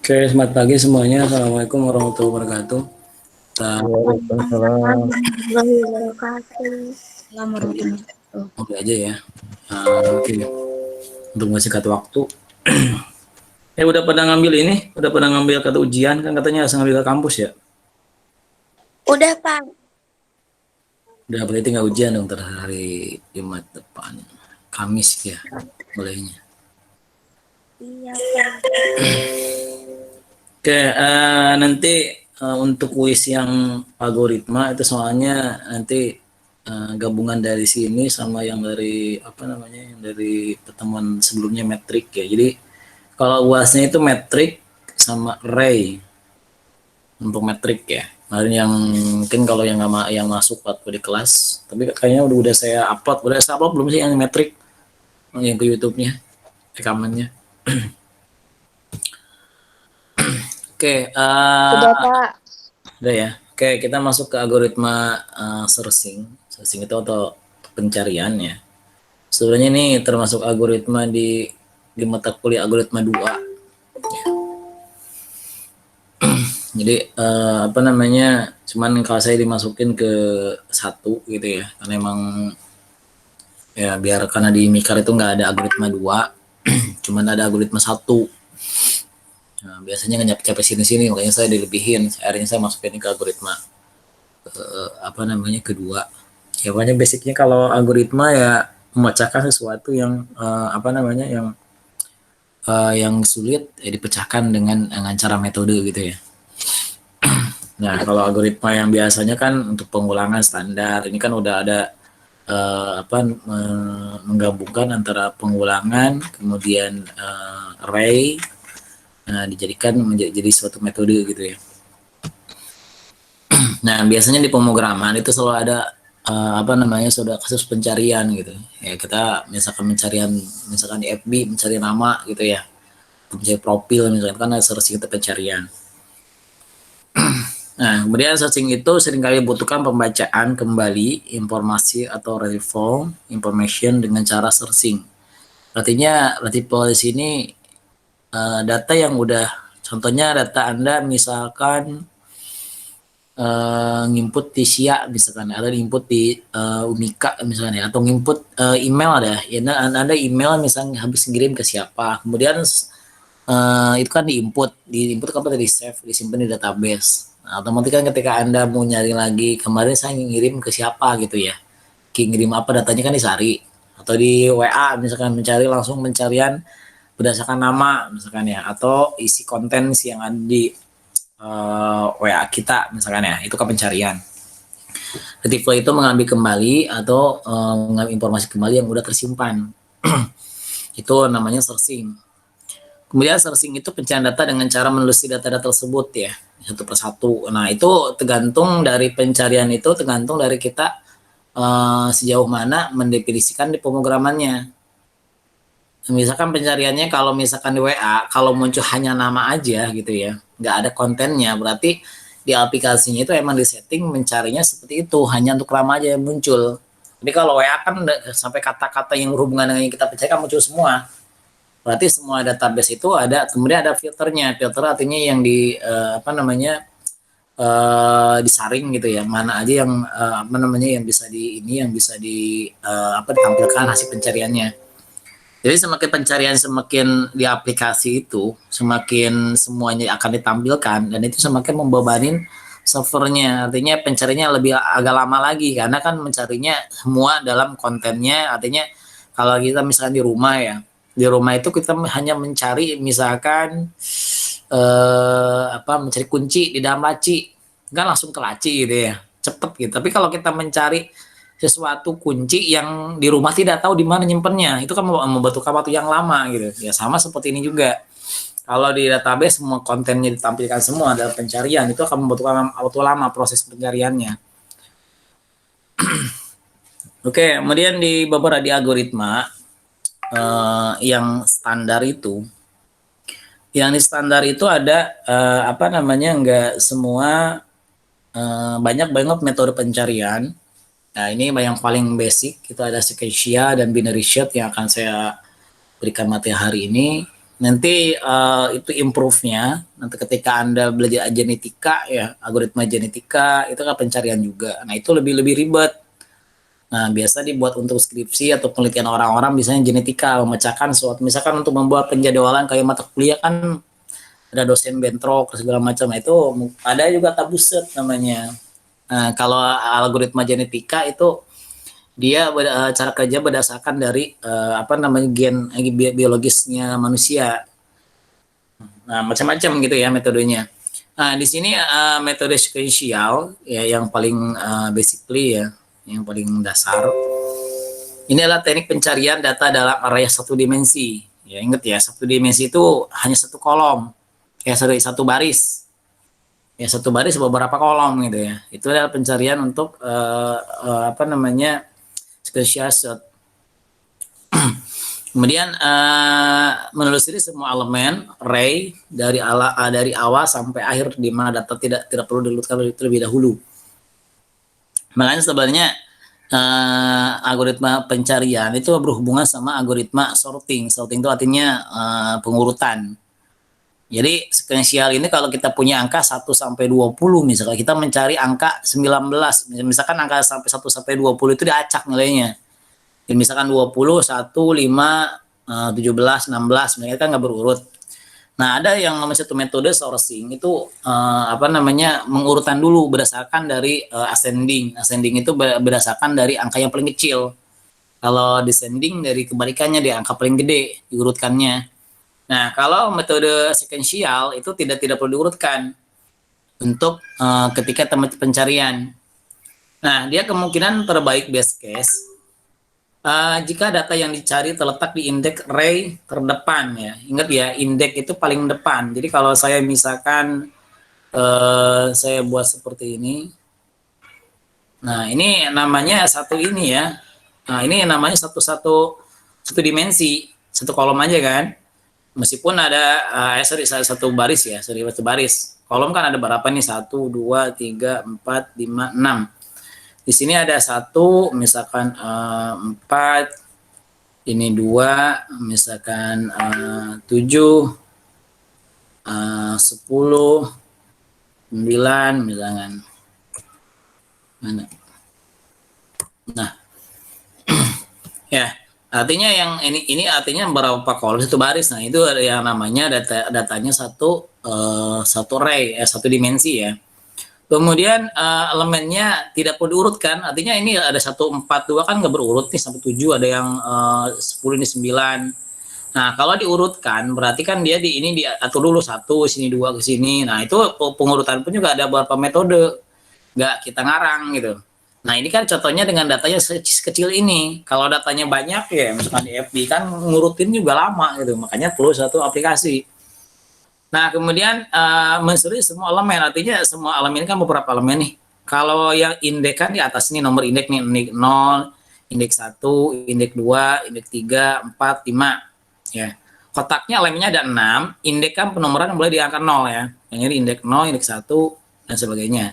Oke, selamat pagi semuanya. Assalamualaikum warahmatullahi wabarakatuh. Kita Waalaikumsalam. warahmatullahi wabarakatuh. mulai aja ya. Oke, untuk singkat waktu. Udah pada ngambil ini? Udah pada ngambil kata ujian? Kan katanya harus ngambil ke kampus ya? Udah, Pak. Udah berarti tinggal ujian dong hari Jumat depan. Kamis ya, mulainya. Iya, Pak. Oke, nanti untuk kuis yang algoritma itu soalnya nanti gabungan dari sini sama yang dari apa namanya, yang dari pertemuan sebelumnya metrik ya. Jadi kalau UASnya itu metrik sama array untuk metrik ya. Kemarin yang mungkin kalau yang nggak yang masuk waktu di kelas, tapi kayaknya udah saya upload, udah saya upload belum sih yang metrik yang ke YouTube-nya rekamannya. Oke, Udah, Pak. udah ya. Oke, kita masuk ke algoritma searching. Searching itu atau pencarian ya. Sebenarnya ini termasuk algoritma di mata kuliah algoritma 2. Jadi apa namanya? Cuman kalau saya dimasukin ke 1 gitu ya. Karena emang ya biar karena di Mikar itu nggak ada algoritma 2, cuman ada algoritma 1. Nah, biasanya nggak nyampe sini-sini, makanya saya dilebihin. Akhirnya saya masukin ke algoritma apa namanya kedua. Ya pokoknya basicnya kalau algoritma ya memecahkan sesuatu yang apa namanya yang sulit ya dipecahkan dengan cara metode gitu ya. Nah kalau algoritma yang biasanya kan untuk pengulangan standar, ini kan udah ada apa menggabungkan antara pengulangan kemudian array, dijadikan menjadi suatu metode gitu ya. Nah biasanya di pemrograman itu selalu ada apa namanya sudah kasus pencarian gitu ya. Kita misalkan misalkan di FB mencari nama gitu ya, mencari profil misalkan, kan ada searching itu pencarian. Nah kemudian searching itu seringkali butuhkan pembacaan kembali informasi atau retrieval information dengan cara searching. Artinya retrieval di sini data yang udah, contohnya data Anda misalkan nginput di SIA misalkan, ada input di Unika misalnya, atau nginput email ada ya, ada email misalnya habis ngirim ke siapa, kemudian itu kan diinput kan berarti di save, disimpan di database. Nah, otomatis kan ketika Anda mau nyari lagi, kemarin saya ngirim ke siapa gitu ya, ngirim apa, datanya kan disari, atau di WA misalkan langsung pencarian berdasarkan nama misalkan ya, atau isi konten yang ada di WA kita misalkan ya, itu kan pencarian. Retrieval itu mengambil kembali atau mengambil informasi kembali yang udah tersimpan. Itu namanya searching. Kemudian searching itu pencarian data dengan cara menelusuri data-data tersebut ya, satu persatu. Nah itu tergantung dari pencarian, itu tergantung dari kita sejauh mana mendefinisikan di pemrogramannya. Misalkan pencariannya kalau misalkan di WA, kalau muncul hanya nama aja gitu ya, nggak ada kontennya, berarti di aplikasinya itu emang disetting mencarinya seperti itu, hanya untuk nama aja yang muncul. Tapi kalau WA kan sampai kata-kata yang berhubungan dengan yang kita percaya kan muncul semua. Berarti semua database itu ada, kemudian ada filternya. Filter artinya yang di apa namanya disaring gitu ya, mana aja yang apa namanya yang bisa yang bisa apa ditampilkan hasil pencariannya. Jadi semakin pencarian semakin di aplikasi itu, semakin semuanya akan ditampilkan, dan itu semakin membebanin servernya. Artinya pencarinya lebih agak lama lagi karena kan mencarinya semua dalam kontennya. Artinya kalau kita misalkan di rumah ya, di rumah itu kita hanya mencari misalkan apa mencari kunci di dalam laci, kan langsung ke laci gitu ya, cepet gitu. Tapi kalau kita mencari sesuatu kunci yang di rumah tidak tahu di mana nyimpennya, itu kan membutuhkan waktu yang lama gitu ya. Sama seperti ini juga, kalau di database semua kontennya ditampilkan semua dalam pencarian, itu akan membutuhkan waktu lama proses pencariannya. Oke, kemudian di beberapa di algoritma yang standar itu, ada apa namanya, enggak semua, banyak banget metode pencarian. Nah, ini yang paling basic, itu ada Sequential dan Binary Search yang akan saya berikan materi hari ini. Nanti itu improve-nya nanti ketika Anda belajar genetika ya, algoritma genetika itu kan pencarian juga. Nah, itu lebih ribet. Nah, biasa dibuat untuk skripsi atau penelitian orang-orang misalnya genetika, memecahkan suatu misalkan untuk membuat penjadwalan kayak mata kuliah kan ada dosen bentrok segala macam. Nah, itu ada juga tabuset namanya. Nah, kalau algoritma genetika itu dia cara kerja berdasarkan dari apa namanya gen biologisnya manusia. Nah, macam-macam gitu ya metodenya. Nah, di sini metode sequential ya yang paling basically ya, yang paling dasar. Ini adalah teknik pencarian data dalam array satu dimensi. Ya, ingat ya, satu dimensi itu hanya satu kolom. Ya, satu baris. Ya, satu baris beberapa kolom gitu ya. Itu adalah pencarian untuk apa namanya? Sequential search. Kemudian menelusuri semua elemen array dari awal sampai akhir di mana data tidak perlu diluruskan terlebih dahulu. Makanya sebenarnya algoritma pencarian itu berhubungan sama algoritma sorting. Sorting itu artinya pengurutan. Jadi sequential ini kalau kita punya angka 1 sampai 20 misalkan kita mencari angka 19, misalkan angka sampai 1 sampai 20 itu diacak nilainya. Ya, misalkan 20, 1, 5, 17, 16, mereka kan nggak berurut. Nah, ada yang namanya satu metode sourcing itu apa namanya mengurutan dulu berdasarkan dari ascending. Ascending itu berdasarkan dari angka yang paling kecil. Kalau descending dari kebalikannya di angka paling gede diurutkannya. Nah, kalau metode sequential itu tidak perlu diurutkan untuk ketika tempat pencarian. Nah, dia kemungkinan terbaik best case jika data yang dicari terletak di indeks array terdepan ya. Ingat ya, indeks itu paling depan. Jadi kalau saya misalkan saya buat seperti ini. Nah, ini namanya satu ini ya. Nah, ini namanya satu dimensi, satu kolom aja kan. Meskipun ada satu baris ya, satu baris. Kolom kan ada berapa nih? 1, 2, 3, 4, 5, 6. Di sini ada 1, misalkan 4, ini 2, misalkan 7, 10, 9, misalkan. Mana? Nah, ya, artinya yang ini artinya berapa kolom satu baris. Nah, itu ada yang namanya datanya satu array, satu dimensi ya. Kemudian elemennya tidak perlu diurutkan, artinya ini ada 1, 4, 2 kan nggak berurut nih, sampai 7 ada yang 10 ini 9. Nah, kalau diurutkan berarti kan dia ini diatur dulu 1, sini 2 ke sini. Nah, itu pengurutan pun juga ada beberapa metode, nggak kita ngarang gitu. Nah, ini kan contohnya dengan datanya sekecil ini. Kalau datanya banyak ya, misalkan di FB kan ngurutin juga lama gitu, makanya perlu satu aplikasi. Nah, kemudian mensuri semua elemen, artinya semua elemen ini kan beberapa elemen nih. Kalau yang indeks kan di atas ini nomor indeks nih, indeks 0, indeks 1, indeks 2, indeks 3, 4, 5. Ya. Kotaknya elemennya ada 6, indeks kan penomoran mulai di angka 0 ya. Yang ini indeks 0, indeks 1, dan sebagainya.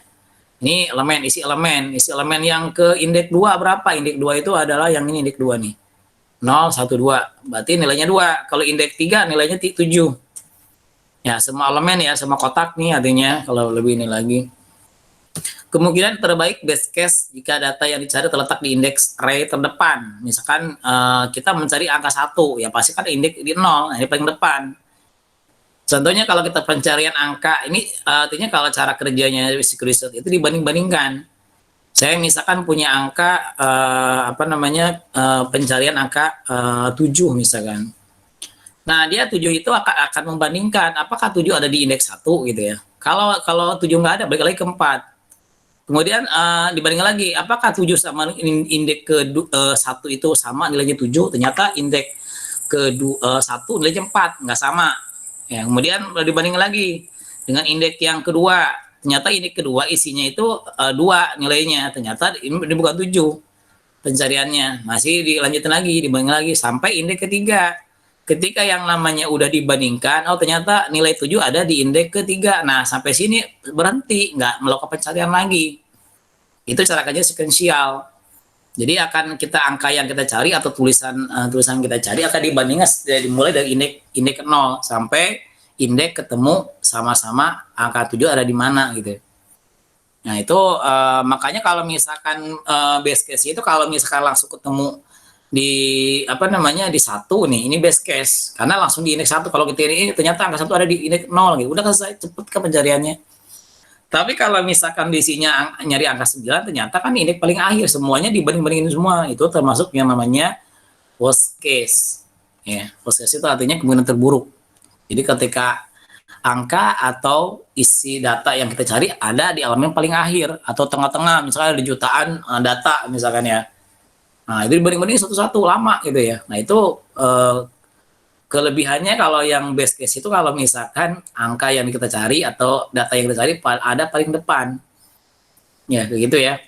Ini elemen, isi elemen yang ke indeks 2 berapa? Indeks 2 itu adalah yang ini indeks 2 nih. 0, 1, 2. Berarti nilainya 2. Kalau indeks 3 nilainya 7. Ya, semua elemen ya, semua kotak nih artinya kalau lebih ini lagi. Kemungkinan terbaik best case jika data yang dicari terletak di indeks array terdepan. Misalkan kita mencari angka 1, ya pasti kan indeks di 0, ini paling depan. Contohnya kalau kita pencarian angka, ini artinya kalau cara kerjanya research itu dibanding-bandingkan. Saya misalkan punya angka apa namanya pencarian angka 7 misalkan. Nah, dia 7 itu akan membandingkan apakah 7 ada di indeks 1 gitu ya. Kalau 7 nggak ada, balik lagi ke 4. Kemudian dibandingkan lagi, apakah 7 sama indeks ke 1 itu sama nilainya 7, ternyata indeks ke 1 nilainya 4, nggak sama. Ya, kemudian dibandingkan lagi dengan indeks yang kedua, ternyata indeks kedua isinya itu 2 nilainya, ternyata ini bukan 7 pencariannya. Masih dilanjutin lagi, dibandingkan lagi sampai indeks ketiga. Ketika yang namanya udah dibandingkan, oh ternyata nilai 7 ada di indeks ketiga. Nah, sampai sini berhenti, nggak melakukan pencarian lagi. Itu cara kerja sequential. Jadi akan kita angka yang kita cari atau tulisan kita cari akan dibandingkan dimulai dari indeks 0 sampai indeks ketemu sama-sama angka 7 ada di mana gitu. Nah, itu makanya kalau misalkan base case itu kalau misalkan langsung ketemu di apa namanya di satu nih, ini base case karena langsung di indeks 1. Kalau kita ini ternyata angka 1 ada di indeks 0 gitu. Udah selesai, cepet ke pencariannya. Tapi kalau misalkan isinya nyari angka 9, ternyata kan indeks paling akhir, semuanya dibanding-bandingin semua. Itu termasuk yang namanya worst case. Ya, worst case itu artinya kemungkinan terburuk. Jadi ketika angka atau isi data yang kita cari ada di elemen paling akhir atau tengah-tengah, misalnya ada jutaan data misalkan ya. Nah, itu dibanding-bandingin satu-satu lama gitu ya. Nah, itu kelebihannya kalau yang best case itu kalau misalkan angka yang kita cari atau data yang kita cari ada paling depan. Ya, kayak gitu ya.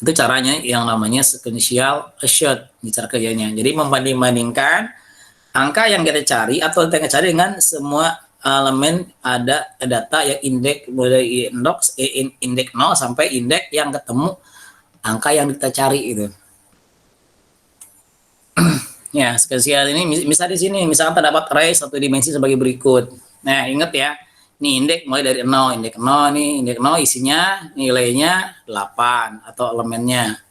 Itu caranya yang namanya sequential assured di cara kerjanya. Jadi membanding-bandingkan angka yang kita cari atau yang kita cari dengan semua elemen ada data yang indeks mulai indeks 0 sampai indeks yang ketemu angka yang kita cari itu. Ya, spesial ini bisa di sini, misalkan terdapat array satu dimensi sebagai berikut. Nah, ingat ya, ini indeks mulai dari 0, indeks 0 nih, indeks 0 isinya nilainya 8 atau elemennya.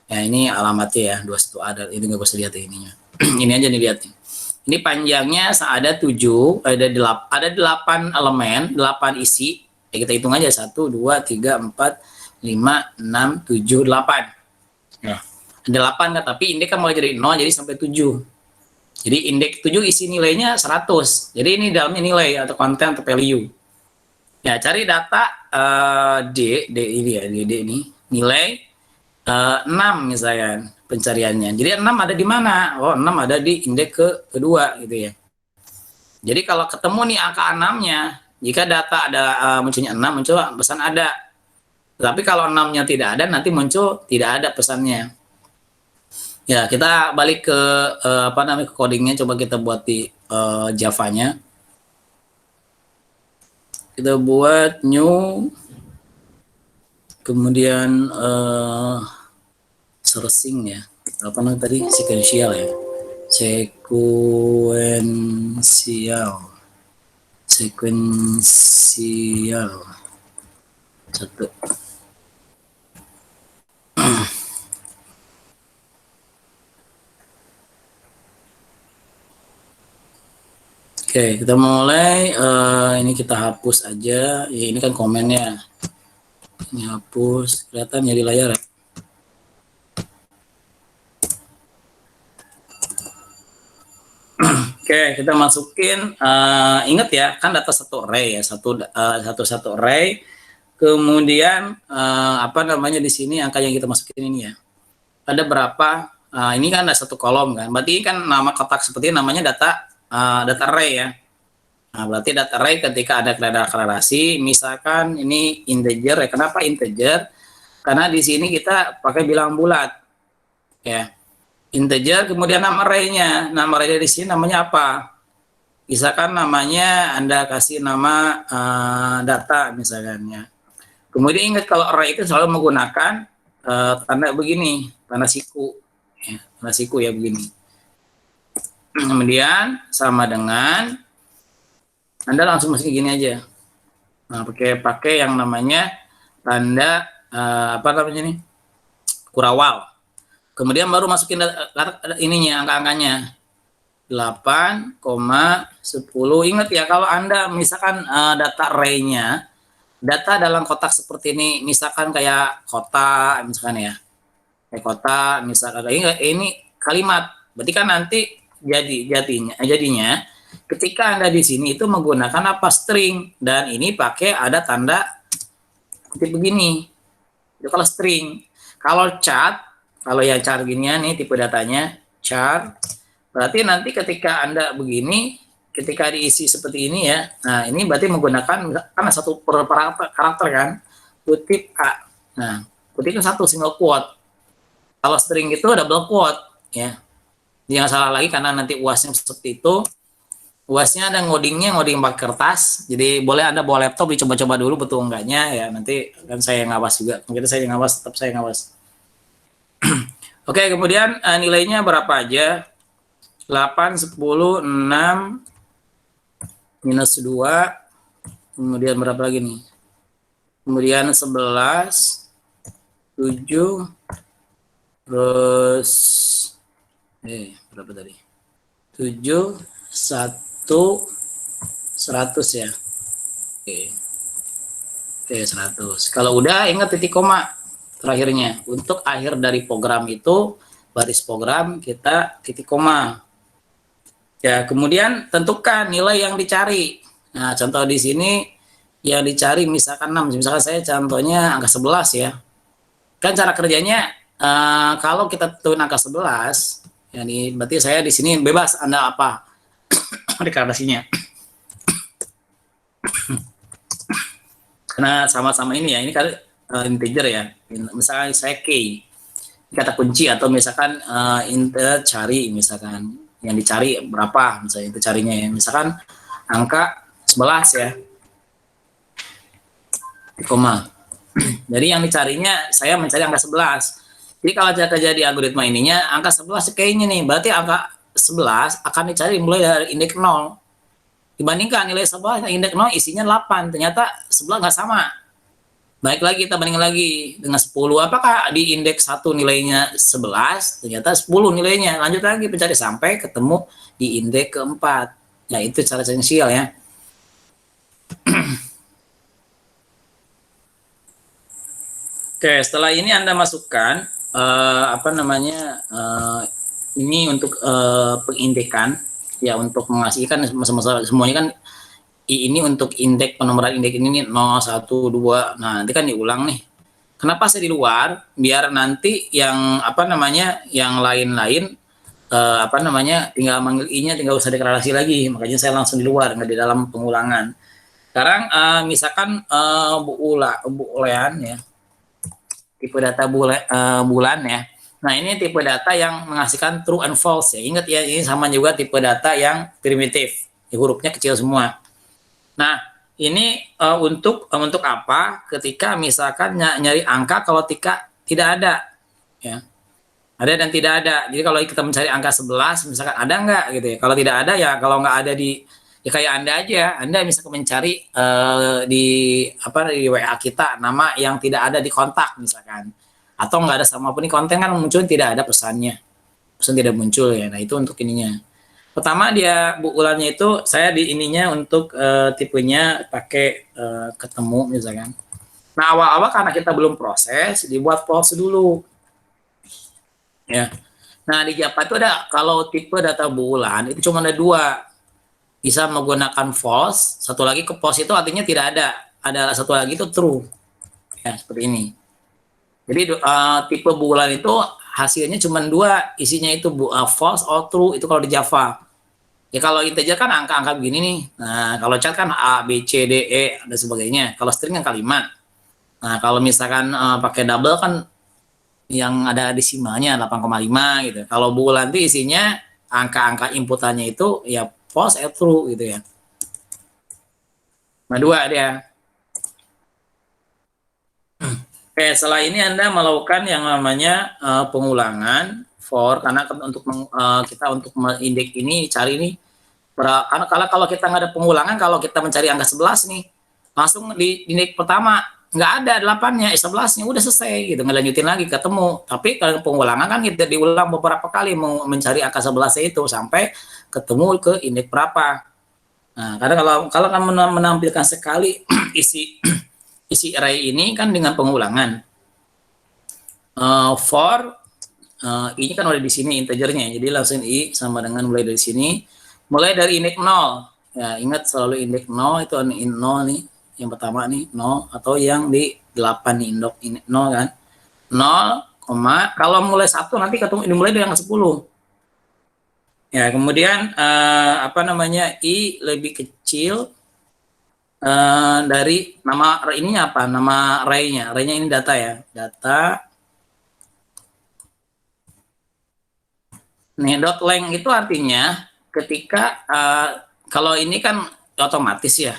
Ya, ini alamatnya ya, 21 ada, ini nggak usah lihat ininya. Ini aja nih lihat nih. Ini panjangnya ada 7, ada 8 elemen, 8 isi. Ya, kita hitung aja 1, 2, 3, 4, 5, 6, 7, 8. Nah, ada 8 kan, tapi indeks kan mulai dari 0 jadi sampai 7. Jadi indeks 7 isi nilainya 100. Jadi ini dalamnya nilai atau konten atau value. Ya, cari data D ini ya, D ini nilai 6 misalkan pencariannya. Jadi 6 ada di mana? Oh, 6 ada di indeks kedua gitu ya. Jadi kalau ketemu nih angka 6-nya, jika data ada munculnya 6, muncul pesan ada. Tapi kalau 6-nya tidak ada, nanti muncul tidak ada pesannya. Ya, kita balik ke apa namanya ke codingnya, coba kita buat di Java-nya. Kita buat new, kemudian sourcing ya. Apa namanya tadi? Sequential ya. Sequential. Satu. Oke, kita mulai. Ini kita hapus aja. Ya, ini kan komennya. Ini hapus. Kelihatan ya di layar ya. Oke, kita masukin. Ingat ya, kan data satu array ya, satu array. Kemudian apa namanya di sini angka yang kita masukin ini ya. Ada berapa? Ini kan ada satu kolom kan. Berarti kan nama kotak seperti ini namanya data array ya. Nah, berarti data array ketika ada deklarasi, misalkan ini integer ya. Kenapa integer? Karena di sini kita pakai bilangan bulat. Ya. Integer kemudian nama array-nya. Nama array di sini namanya apa? Misalkan namanya Anda kasih nama data misalkan ya. Kemudian ingat kalau array itu selalu menggunakan tanda begini, tanda siku. Ya, tanda siku ya begini. Kemudian sama dengan Anda langsung masukin gini aja. Nah, pakai yang namanya tanda apa namanya ini? Kurawal. Kemudian baru masukin ininya angka-angkanya. 8,10. Ingat ya kalau Anda misalkan data array-nya data dalam kotak seperti ini, misalkan kayak kota misalkan ya. Kayak kota misalkan ini kalimat. Berarti kan nanti jadinya ketika Anda di sini itu menggunakan apa string dan ini pakai ada tanda kutip begini. Itu kalau string. Kalau chart, kalau yang chart ginian nih tipe datanya chart, berarti nanti ketika Anda begini, ketika diisi seperti ini ya, nah ini berarti menggunakan kan satu karakter kan, kutip A. Nah, kutipnya satu single quote. Kalau string itu double quote ya. Jangan salah lagi karena nanti UASnya seperti itu. UASnya ada ngoding pakai kertas. Jadi boleh Anda bawa laptop dicoba-coba dulu betul enggaknya ya. Nanti kan saya ngawas juga. Mungkin saya ngawas, tetap saya ngawas. Oke, kemudian nilainya berapa aja? 8, 10, 6, minus 2, kemudian berapa lagi nih? Kemudian 11, 7, terus berapa tadi? 7, 1, 100 ya. Oke. Oke, 100. Kalau udah ingat titik koma terakhirnya. Untuk akhir dari program itu, baris program kita titik koma. Ya, kemudian tentukan nilai yang dicari. Nah, contoh di sini yang dicari misalkan 6. Misalkan saya contohnya angka 11 ya. Kan cara kerjanya kalau kita tentuin angka 11, ya berarti saya di sini bebas Anda apa deklarasinya. Karena sama-sama ini ya, ini kan integer ya. Misalkan saya key, kata kunci, atau misalkan integer cari, misalkan yang dicari berapa, misalnya itu carinya ya. Misalkan angka 11 ya, koma. Jadi yang dicarinya, saya mencari angka 11. Jadi kalau cara kerja di algoritma ininya, angka 11 kayaknya nih, berarti angka 11 akan dicari mulai dari indeks 0. Dibandingkan nilai 11, indeks 0 isinya 8, ternyata 11 nggak sama. Baik lagi, kita bandingin lagi dengan 10. Apakah di indeks 1 nilainya 11, ternyata 10 nilainya. Lanjut lagi pencari sampai ketemu di indeks keempat. Nah, itu cara esensial ya. Oke, setelah ini Anda masukkan ini untuk pengindekan ya, untuk mengasihkan semuanya kan ini untuk indeks, penomoran indeks ini nih 0, 1, 2. Nah, nanti kan diulang nih. Kenapa saya di luar? Biar nanti yang yang lain-lain tinggal manggil i-nya, tinggal usah deklarasi lagi. Makanya saya langsung di luar, nggak di dalam pengulangan. Sekarang misalkan bulan ya, tipe data bulan ya. Nah, ini tipe data yang menghasilkan true and false ya. Ingat ya, ini sama juga tipe data yang primitif. Hurufnya kecil semua. Nah, ini untuk apa? Ketika misalkan nyari angka kalau tidak ada ya. Ada dan tidak ada. Jadi kalau kita mencari angka 11 misalkan ada nggak gitu ya. Kalau tidak ada ya, kalau nggak ada ya kayak Anda aja. Anda misalkan mencari di WA kita nama yang tidak ada di kontak misalkan. Atau nggak ada sama pun di konten kan muncul tidak ada pesannya. Pesan tidak muncul ya. Nah, itu untuk ininya. Pertama dia bukulannya itu saya di ininya untuk tipenya pakai ketemu misalkan. Nah, awal-awal karena kita belum proses, dibuat false dulu. Ya. Nah, di Java itu ada, kalau tipe data bulan itu cuma ada 2. Bisa menggunakan false, satu lagi ke false itu artinya tidak ada. Ada satu lagi itu true. Ya, seperti ini. Jadi tipe bulan itu hasilnya cuma 2, isinya itu false or true, itu kalau di Java. Ya kalau integer kan angka-angka begini nih. Nah, kalau chart kan A, B, C, D, E, dan sebagainya. Kalau string kan kalimat. Nah, kalau misalkan pakai double kan yang ada desimalnya 8,5 gitu. Kalau bulan itu isinya angka-angka inputannya itu ya false or true gitu ya. Nah, 2 dia. Oke, setelah ini Anda melakukan yang namanya pengulangan for, karena untuk kita untuk mengindeks ini cari nih, karena kalau kita nggak ada pengulangan, kalau kita mencari angka 11 nih, langsung di indeks pertama nggak ada 8-nya, 11-nya udah selesai gitu, ngelanjutin lagi ketemu. Tapi kalau pengulangan kan kita diulang beberapa kali mencari angka 11 itu sampai ketemu ke indeks berapa. Nah, karena kalau kan menampilkan sekali isi array ini kan dengan pengulangan. For i-nya kan udah di sini integernya, jadi langsung i sama dengan mulai dari sini, mulai dari indeks 0. Ya, ingat selalu indeks 0 itu 0 nih. Yang pertama nih 0, atau yang di 8 nih indeks 0 kan. 0, kalau mulai 1 nanti ketemu dimulai dari yang 10. Ya, kemudian i lebih kecil dari nama ininya apa? Nama array-nya. Array-nya ini data ya. Data. Nih, dot length itu artinya ketika kalau ini kan otomatis ya.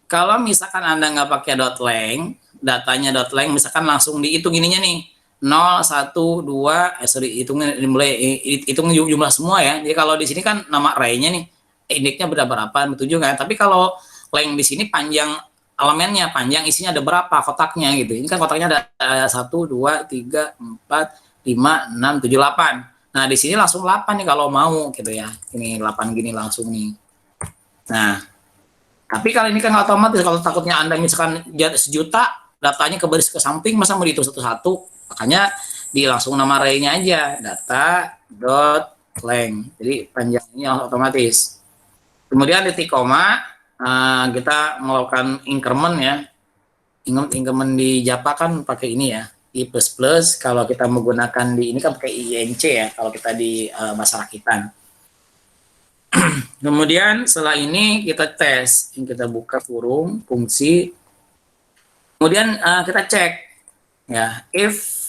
Kalau misalkan Anda nggak pakai dot length, datanya dot length, misalkan langsung dihitung ininya nih. 0, 1, 2, sorry, hitung jumlah semua ya. Jadi kalau di sini kan nama array-nya nih, indeksnya berapa, 7 kan. Tapi kalau length di sini panjang elemennya, panjang isinya ada berapa kotaknya gitu. Ini kan kotaknya ada 1, 2, 3, 4, 5, 6, 7, 8. Nah, di sini langsung 8 nih kalau mau gitu ya. Ini 8 gini langsung nih. Nah, tapi kalau ini kan otomatis, kalau takutnya Anda misalkan sejuta, datanya ke baris ke samping, masa mau dihitung satu-satu? Makanya di langsung nama array-nya aja, data dot length. Jadi panjangnya otomatis. Kemudian titik koma, kita melakukan increment ya. Increment di Java kan pakai ini ya, i++. Kalau kita menggunakan di ini kan pakai inc ya, kalau kita di bahasa rakitan. Kemudian setelah ini kita tes, kita buka kurung fungsi, kemudian kita cek ya, if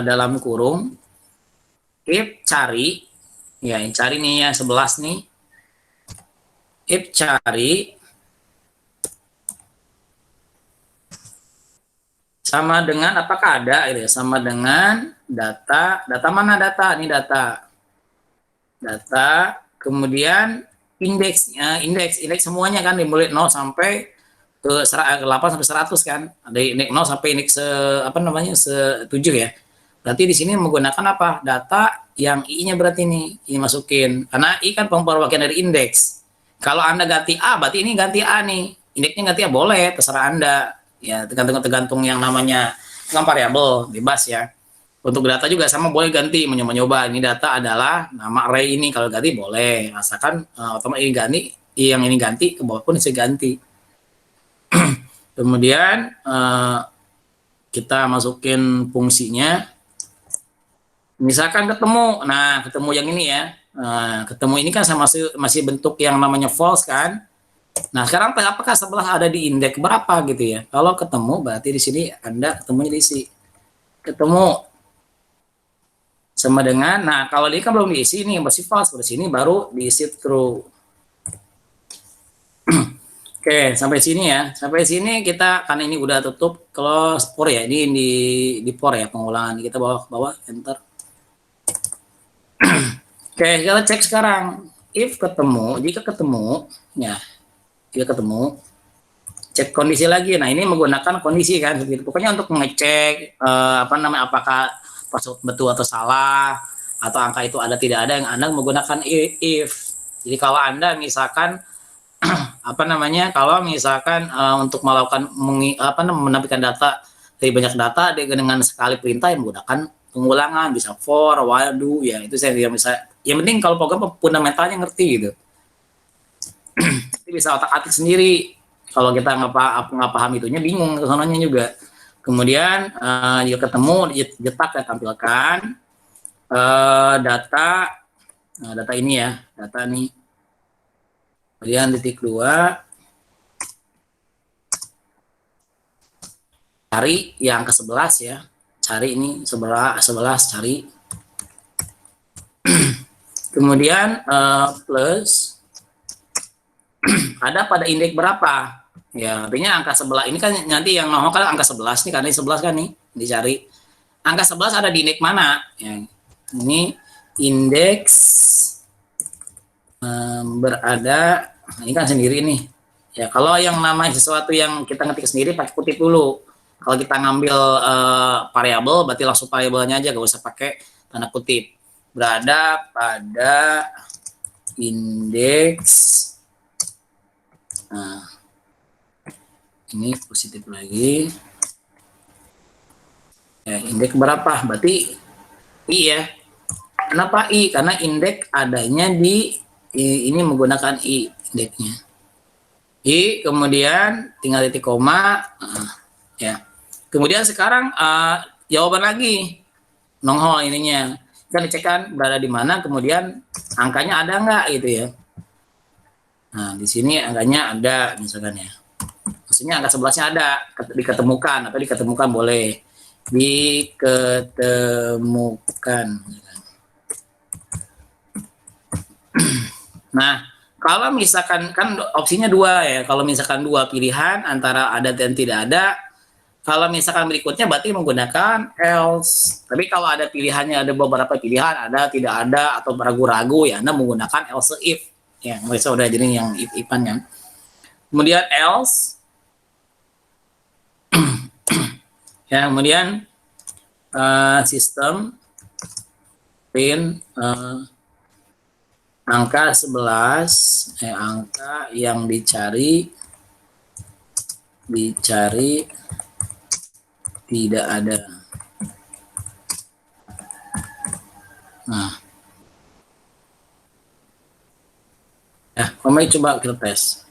dalam kurung, if cari ya, yang cari nih ya 11 nih, if cari sama dengan apakah ada gitu ya, sama dengan data mana, data ini data kemudian indeks semuanya kan dimulai 0 sampai ke 8 sampai 100 kan, ada indeks 0 sampai indeks se-7 ya. Berarti di sini menggunakan apa, data yang i-nya berarti nih ini masukin, karena i kan perwakilan dari indeks. Kalau Anda ganti a, berarti ini ganti a nih, indeksnya ganti a, boleh, terserah Anda ya, tergantung yang namanya kan variabel bebas ya. Untuk data juga sama, boleh ganti, mencoba ini data adalah nama array ini, kalau ganti boleh, asalkan otomatis ini ganti, yang ini ganti ke bawah pun bisa ganti. Kemudian kita masukin fungsinya, misalkan ketemu, nah ketemu yang ini ya, ketemu ini kan masih bentuk yang namanya false kan. Nah sekarang apakah sebelah ada di indeks berapa gitu ya, kalau ketemu berarti di sini Anda ketemunya diisi, ketemu sama dengan, nah kalau ini kan belum diisi nih, masih false, di sini baru diisi true. Oke, sampai sini ya, sampai sini kita, karena ini udah tutup close for ya, ini di for ya pengulangan, kita bawa ke bawah, enter. Oke, kita cek sekarang, if ketemu, jika ketemu ya, jika ketemu, cek kondisi lagi. Nah ini menggunakan kondisi kan, pokoknya untuk mengecek apakah password betul atau salah, atau angka itu ada tidak ada, yang Anda menggunakan if. Jadi kalau Anda misalkan kalau misalkan untuk melakukan menampilkan data dari banyak data dengan sekali perintah, yang menggunakan pengulangan, bisa for, while, do ya, itu saya bisa. Yang penting kalau program fundamentalnya ngerti gitu. Itu bisa otak-atik sendiri. Kalau kita nggak paham itunya, bingung kesonanya juga. Kemudian jika ketemu, jetak ya, tampilkan data ini ya, data nih. Kemudian titik 2, cari yang ke 11 ya, cari ini 11 cari. Kemudian plus ada pada indeks berapa ya, artinya angka 11 ini kan nanti yang nongol kan angka 11 nih, karena 11 kan nih dicari, angka 11 ada di indeks mana ya, ini indeks berada, ini kan sendiri nih ya. Kalau yang namanya sesuatu yang kita ngetik sendiri pakai kutip dulu. Kalau kita ngambil variabel, berarti langsung variabelnya aja, gak usah pakai tanda kutip. Berada pada indeks, nah ini positif lagi ya, indeks berapa, berarti i ya. Kenapa i? Karena indeks adanya di ini, menggunakan i indeksnya. I, kemudian tinggal titik koma ya. Kemudian sekarang jawaban lagi nongol ininya, kita dicekkan berada di mana, kemudian angkanya ada nggak gitu ya. Nah di sini angkanya ada misalkan ya, maksudnya angka 11-nya ada, diketemukan, atau diketemukan boleh, diketemukan. Nah kalau misalkan kan opsinya 2 ya, kalau misalkan 2 pilihan antara ada dan tidak ada, Kalau misalkan berikutnya berarti menggunakan else. Tapi kalau ada pilihannya, ada beberapa pilihan, ada, tidak ada, atau ragu-ragu, ya Anda menggunakan else if. Ya, mereka udah jadi yang if-ifan kan. Kemudian else, ya kemudian sistem print angka 11, angka yang dicari tidak ada. Nah, ya, kami coba kita tes.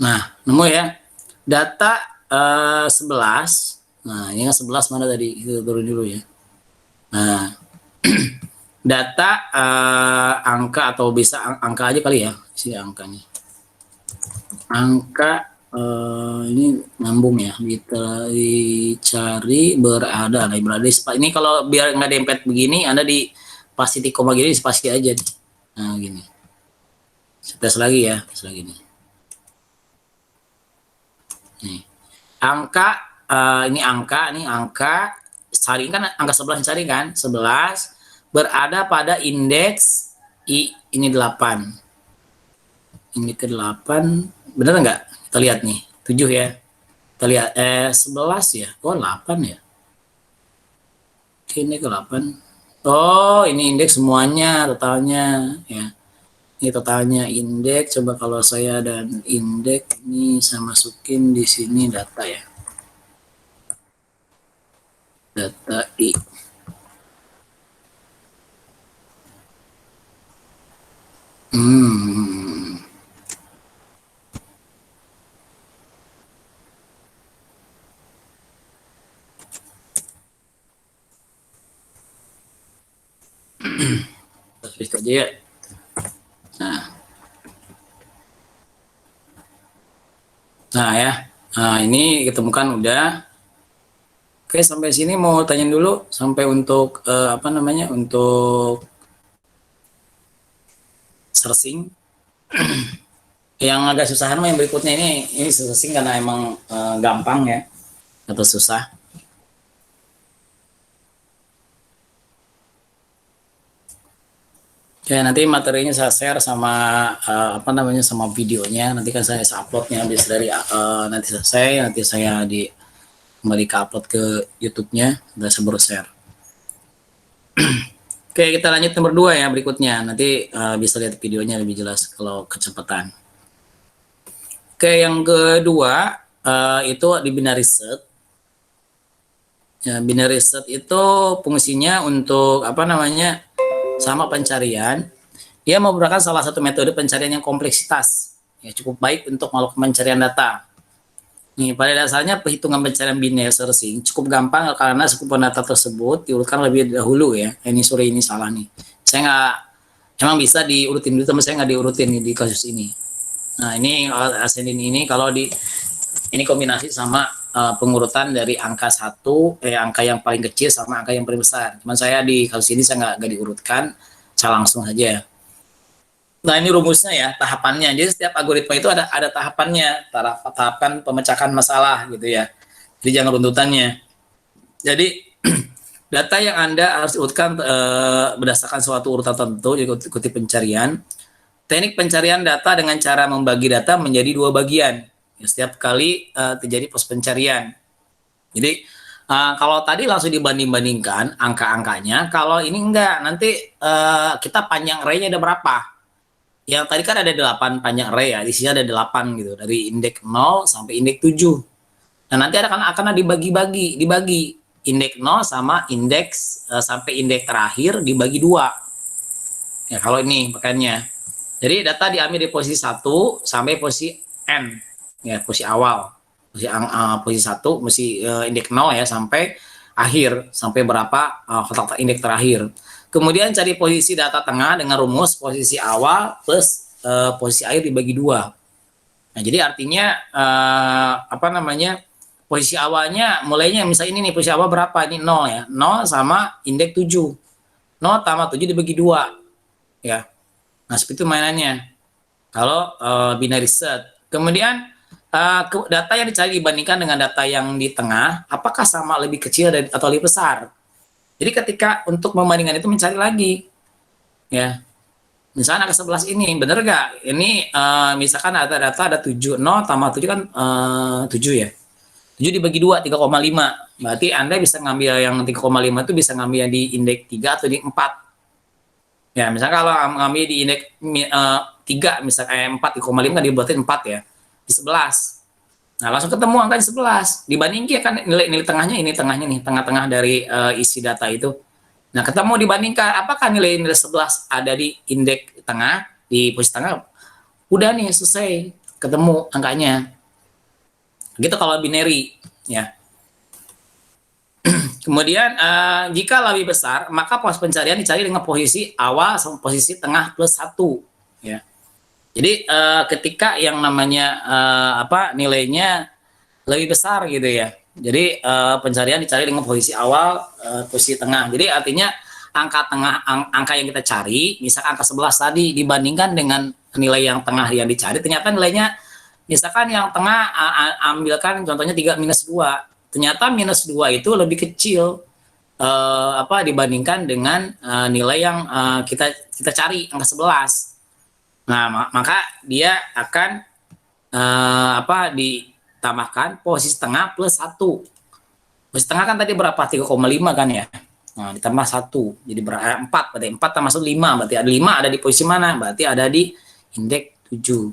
Nah, nemu ya. Data 11. Nah, ini yang 11 mana tadi? Kita turun dulu ya. Nah, data angka atau bisa angka aja kali ya. Sini angkanya. Angka ini nyambung ya. Dicari berada. Nah, berada ini kalau biar nggak dempet begini, Anda di pasti di koma gini, spasi aja. Nah, gini. Tes lagi ya. Tes lagi nih. Nih. Angka ini angka cari kan angka 11 cari kan 11 berada pada indeks ini 8. Ini ke 8 bener nggak? Kita lihat nih 7 ya. Kita lihat 11 ya. Oh 8 ya. Oke, ini ke 8. Oh ini indeks semuanya totalnya ya. Ini totalnya indeks. Coba kalau saya dan indeks ini saya masukin di sini data ya. Data I. Paste aja ya. Nah ya. Nah ini ketemukan udah. Oke, sampai sini mau tanya dulu sampai untuk apa namanya untuk searching. Yang agak susahan mah yang berikutnya ini searching karena emang gampang ya atau susah. Ya nanti materinya saya share sama apa namanya sama videonya. Nanti kan saya uploadnya habis dari nanti selesai, nanti saya kembali ke upload ke YouTube-nya, dan saya baru share. Oke, kita lanjut nomor 2 ya berikutnya. Nanti bisa lihat videonya lebih jelas kalau kecepatan. Oke, yang kedua itu di binary search. Ya, binary search itu fungsinya untuk apa namanya sama pencarian. Dia merupakan salah satu metode pencarian yang kompleksitas. Ya, cukup baik untuk melakukan pencarian data. Nih, pada dasarnya perhitungan pencarian binary searching cukup gampang karena sekumpul data tersebut diurutkan lebih dahulu ya. Ini salah nih. Saya nggak, emang bisa diurutin dulu, tapi saya nggak diurutin di kasus ini. Nah, ini ascending ini kalau ini kombinasi sama pengurutan dari angka 1, angka yang paling kecil sama angka yang paling besar. Cuman saya di kasus ini saya nggak diurutkan, saya langsung aja. Nah ini rumusnya ya, tahapannya. Jadi setiap algoritma itu ada tahapannya, tahapan pemecahan masalah gitu ya. Jadi jangan runtutannya. Jadi data yang Anda harus urutkan berdasarkan suatu urutan tertentu, ikuti pencarian. Teknik pencarian data dengan cara membagi data menjadi 2 bagian. Ya, setiap kali terjadi pos pencarian. Jadi kalau tadi langsung dibanding-bandingkan angka-angkanya, kalau ini enggak, nanti kita panjang array-nya ada berapa? Yang tadi kan ada 8 panjang array ya, di sini ada 8 gitu, dari indeks 0 sampai indeks 7. Nah, nanti akan dibagi indeks 0 sama indeks sampai indeks terakhir dibagi 2. Ya, kalau ini makanya. Jadi data diambil di posisi 1 sampai posisi N. Ya, posisi awal. Posisi 1 mesti indeks 0 ya sampai akhir, sampai berapa kotak indeks terakhir. Kemudian cari posisi data tengah dengan rumus posisi awal plus posisi akhir dibagi 2. Nah, jadi artinya apa namanya posisi awalnya mulainya misalnya ini nih, posisi awal berapa? Ini 0 ya. 0 sama indeks 7. 0 tambah 7 dibagi 2 ya. Nah, seperti itu mainannya. Kalau binary search. Kemudian data yang dicari dibandingkan dengan data yang di tengah, apakah sama, lebih kecil atau lebih besar? Jadi ketika untuk membandingkan itu mencari lagi ya. Misalnya angka 11 ini benar nggak? Ini misalkan data-data ada 7, 0 tambah 7 kan 7 ya. 7 dibagi 2, 3,5. Berarti Anda bisa ngambil yang 3,5 itu bisa ngambil yang di indeks 3 atau di 4. Ya, misalnya kalau ngambil di indeks 3, misalnya 4, 3,5 kan dibuatin 4 ya. Di 11. Nah, langsung ketemu angka di 11. Dibandingkan kan nilai tengahnya ini, tengahnya nih, tengah-tengah dari isi data itu. Nah, ketemu dibandingkan apakah nilai 11 ada di indeks tengah, di posisi tengah. Udah nih selesai, ketemu angkanya. Gitu kalau binary ya. Kemudian jika lebih besar, maka pos pencarian dicari dengan posisi awal sama posisi tengah plus 1 ya. Jadi ketika yang namanya nilainya lebih besar gitu ya. Jadi pencarian dicari dengan posisi awal, posisi tengah. Jadi artinya angka tengah, angka yang kita cari, misalkan angka 11 tadi dibandingkan dengan nilai yang tengah yang dicari, ternyata nilainya misalkan yang tengah ambilkan contohnya 3 minus 2. Ternyata minus 2 itu lebih kecil dibandingkan dengan nilai yang kita cari angka 11. Nah, maka dia akan ditambahkan posisi tengah plus 1. Posisi tengah kan tadi berapa? 3,5 kan ya. Nah, ditambah 1. Jadi 4. Berarti 4 termasuk 5. Berarti ada 5 ada di posisi mana? Berarti ada di indeks 7.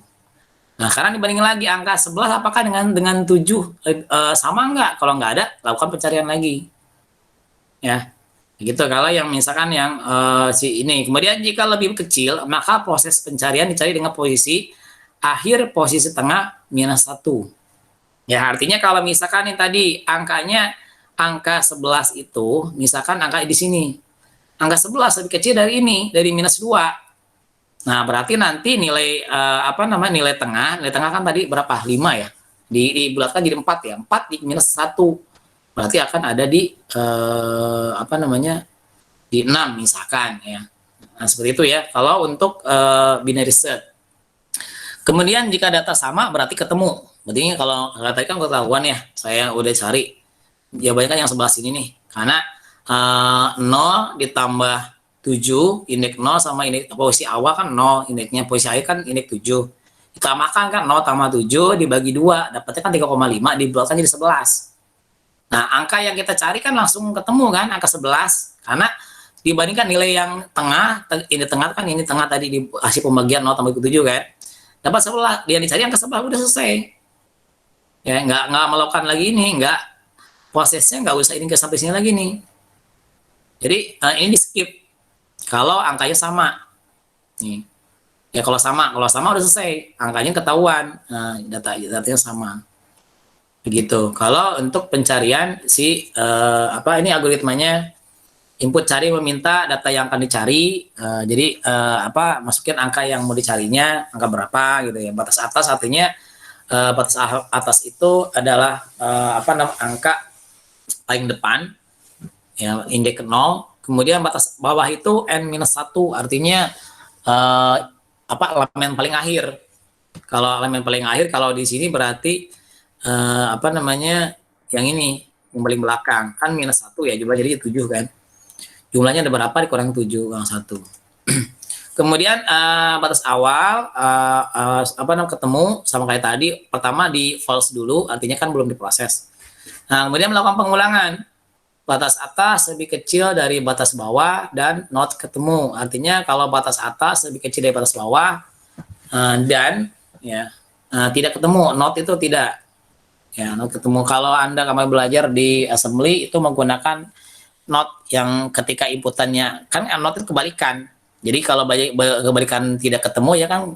Nah, sekarang dibandingin lagi angka 11 apakah dengan 7 sama enggak? Kalau enggak ada, lakukan pencarian lagi. Ya. Gitu kalau yang misalkan yang si ini. Kemudian jika lebih kecil, maka proses pencarian dicari dengan posisi akhir, posisi tengah minus 1. Ya, artinya kalau misalkan yang tadi angkanya angka 11 itu, misalkan angka di sini. Angka 11 lebih kecil dari ini, dari minus 2. Nah, berarti nanti nilai nilai tengah kan tadi berapa? 5 ya. Dibulatkan jadi 4 ya. 4 di minus 1. Berarti akan ada di di 6 misalkan ya. Nah, seperti itu ya. Kalau untuk binary search. Kemudian jika data sama berarti ketemu. Berarti kalau tadi kan ketahuan ya, saya udah cari. Jawabannya kan yang sebelah sini nih. Karena 0 ditambah 7, indeks 0 sama indeks posisi awal kan 0, indeksnya posisi akhir kan indeks 7. Ditambahkan kan 0 tambah 7 dibagi 2, dapatnya kan 3,5 dibulatkan jadi 11. Nah, angka yang kita cari kan langsung ketemu kan, angka 11. Karena dibandingkan nilai yang tengah, ini tengah kan ini tengah tadi di hasil pembagian 0 tambah 7 kan. Dapat 11, dia dicari angka 11 udah selesai. Ya, nggak melakukan lagi ini, nggak prosesnya nggak usah ini ke sampai sini lagi nih. Jadi ini di skip. Kalau angkanya sama. Nih. Ya kalau sama udah selesai, angkanya ketahuan. Nah, datanya sama. Begitu. Kalau untuk pencarian si ini algoritmanya input cari meminta data yang akan dicari. Jadi masukin angka yang mau dicarinya, angka berapa gitu ya. Batas atas artinya batas atas itu adalah angka paling depan ya, indeks 0. Kemudian batas bawah itu n-1 artinya elemen paling akhir. Kalau elemen paling akhir kalau di sini berarti yang ini yang paling belakang kan minus 1 ya, jumlah jadi 7 kan. Jumlahnya ada berapa dikurang 7 kurang 1. Kemudian batas awal ketemu sama kayak tadi, pertama di false dulu artinya kan belum diproses. Nah, kemudian melakukan pengulangan. Batas atas lebih kecil dari batas bawah dan not ketemu. Artinya kalau batas atas lebih kecil dari batas bawah dan ya tidak ketemu, not itu tidak. Ya, not ketemu. Kalau kami belajar di assembly itu menggunakan not yang ketika inputannya kan not itu kebalikan. Jadi kalau kebalikan tidak ketemu ya kan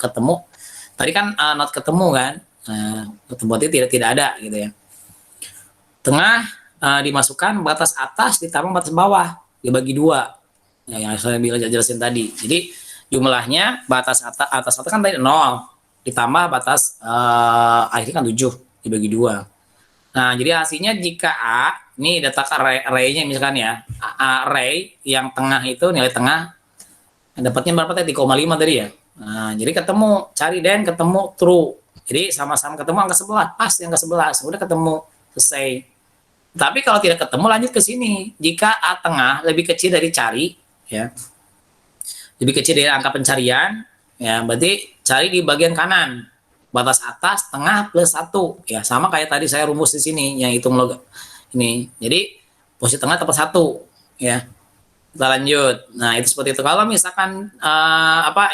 ketemu. Tadi kan not ketemu kan. Ketemu itu tidak ada gitu ya. Tengah dimasukkan batas atas ditambah batas bawah dibagi 2 ya, yang saya jelasin tadi. Jadi jumlahnya batas atas kan tadi 0 ditambah batas akhirnya kan 7 dibagi 2. Nah, jadi hasilnya jika A, ini data array-nya misalkan ya, array yang tengah itu nilai tengah dapatnya berapa tadi? 3,5 tadi ya. Nah, jadi ketemu, cari dan ketemu true. Jadi sama-sama ketemu angka 11, pas angka 11, udah ketemu, selesai. Tapi kalau tidak ketemu lanjut ke sini. Jika A tengah lebih kecil dari cari, ya, lebih kecil dari angka pencarian, ya, berarti cari di bagian kanan. Batas atas, tengah, plus 1. Ya, sama kayak tadi saya rumus di sini, yang hitung log ini. Jadi, posisi tengah tepat 1. Ya, kita lanjut. Nah, itu seperti itu. Kalau misalkan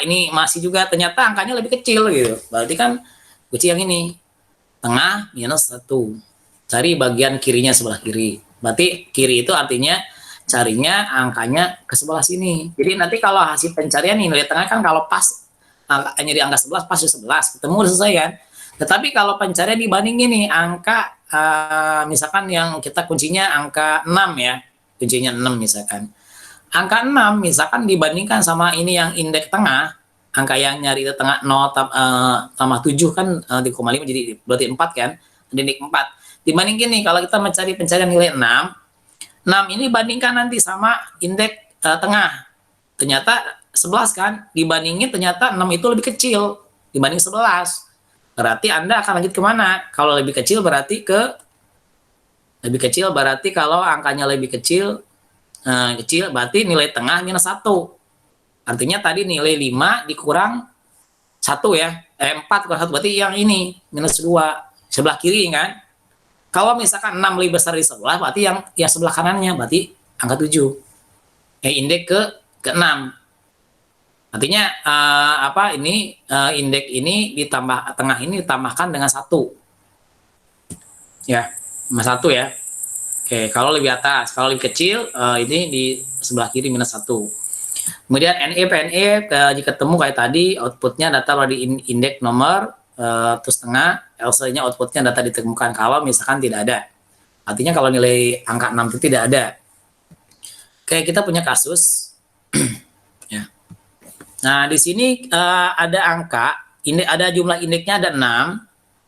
ini masih juga ternyata angkanya lebih kecil gitu. Berarti kan kunci yang ini. Tengah minus 1. Cari bagian kirinya sebelah kiri. Berarti kiri itu artinya carinya angkanya ke sebelah sini. Jadi nanti kalau hasil pencarian nih nilai tengah kan kalau pas angkanya di angka 11 pas di 11 ketemu udah selesai kan. Tetapi kalau pencarian dibandingin nih angka misalkan yang kita kuncinya angka 6 ya. Kuncinya 6 misalkan. Angka 6 misalkan dibandingkan sama ini yang indeks tengah, angka yang nyari di tengah 0 tambah 7 kan 3,5 jadi berarti 4 kan, indeks 4. Dibandingin nih kalau kita mencari pencarian nilai 6, 6 ini bandingkan nanti sama indeks tengah. Ternyata 11 kan, dibandingin ternyata 6 itu lebih kecil dibanding 11. Berarti Anda akan lanjut kemana? Kalau lebih kecil berarti kalau angkanya lebih kecil berarti nilai tengah minus 1. Artinya tadi nilai 5 dikurang 1 ya. 4 kurang 1 berarti yang ini minus 2. Sebelah kiri kan. Kalau misalkan 6 lebih besar di sebelah berarti yang sebelah kanannya berarti angka 7. Indeks ke 6. Artinya indeks ini ditambah tengah ini ditambahkan dengan 1. Ya, sama 1 ya. Oke, kalau lebih atas, kalau lebih kecil ini di sebelah kiri minus 1. Kemudian NE, jika ketemu kayak tadi, outputnya data di indeks nomor, terus tengah, else-nya outputnya data ditemukan kalau misalkan tidak ada. Artinya kalau nilai angka 6 itu tidak ada. Oke, kita punya kasus. Ya. Nah, di sini ada angka, ada jumlah indeksnya ada 6.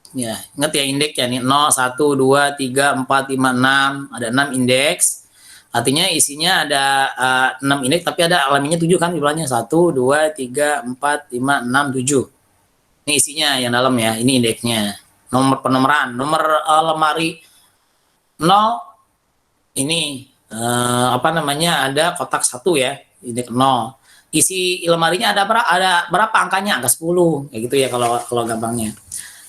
Ya, ingat ya indeksnya nih 0, 1, 2, 3, 4, 5, 6. Ada 6 indeks. Artinya isinya ada 6 indeks tapi ada elemennya 7 kan jumlahnya 1, 2, 3, 4, 5, 6, 7. Ini isinya yang dalam ya, ini indeksnya. Nomor penomoran, nomor lemari 0 ini ada kotak 1 ya, indeks 0. Isi lemarinya ada berapa angkanya? Angka 10 kayak gitu ya kalau gampangnya.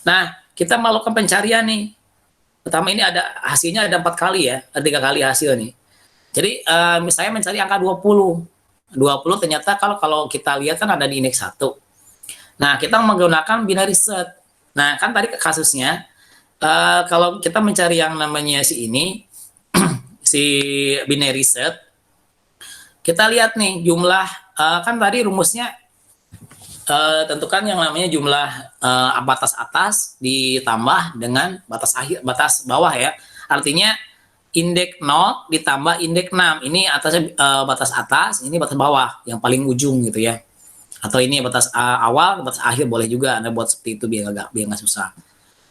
Nah, kita melakukan pencarian nih. Pertama ini ada hasilnya ada 4 kali ya, ada 3 kali hasil nih. Jadi misalnya mencari angka 20. 20 ternyata kalau kita lihat kan ada di indeks 1. Nah, kita menggunakan binary search. Nah, kan tadi kasusnya kalau kita mencari yang namanya si ini si binary search, kita lihat nih jumlah kan tadi rumusnya tentukan yang namanya jumlah batas atas ditambah dengan batas bawah ya. Artinya indeks 0 ditambah indeks 6. Ini atasnya batas atas, ini batas bawah yang paling ujung gitu ya. Atau ini batas awal, batas akhir boleh juga Anda buat seperti itu biar nggak susah.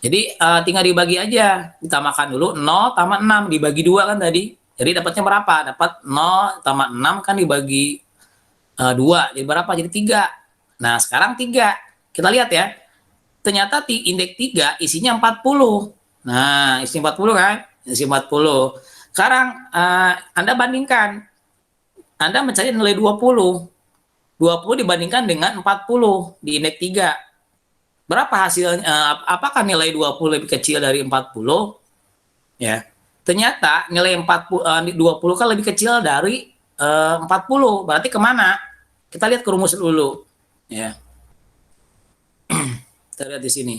Jadi tinggal dibagi aja, ditambahkan dulu 0 tambah 6 dibagi 2 kan tadi. Jadi dapatnya berapa? Dapat 0 tambah 6 kan dibagi 2, jadi berapa? Jadi 3. Nah, sekarang 3. Kita lihat ya. Ternyata indeks 3 isinya 40. Nah, isi 40 kan? Isi 40. Sekarang Anda bandingkan. Anda mencari nilai 20. 20 dibandingkan dengan 40 di indeks 3. Berapa hasilnya? Apakah nilai 20 lebih kecil dari 40? Ya. Ternyata nilai 20 kan lebih kecil dari 40. Berarti kemana? Kita lihat ke rumus dulu. Ya. Kita lihat di sini.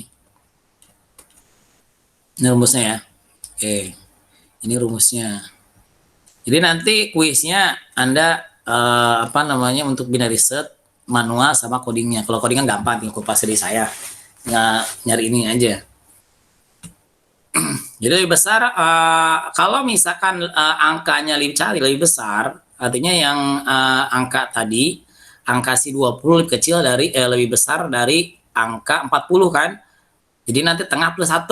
Ini rumusnya ya. Oke. Ini rumusnya. Jadi nanti kuisnya Anda untuk binary search manual sama codingnya. Kalau coding kan gampang, tinggal kupas dari saya. Nyari ini aja. Jadi lebih besar kalau misalkan angkanya lebih besar, artinya yang angka tadi angka si 20 lebih kecil dari lebih besar dari angka 40 kan. Jadi nanti tengah plus 1.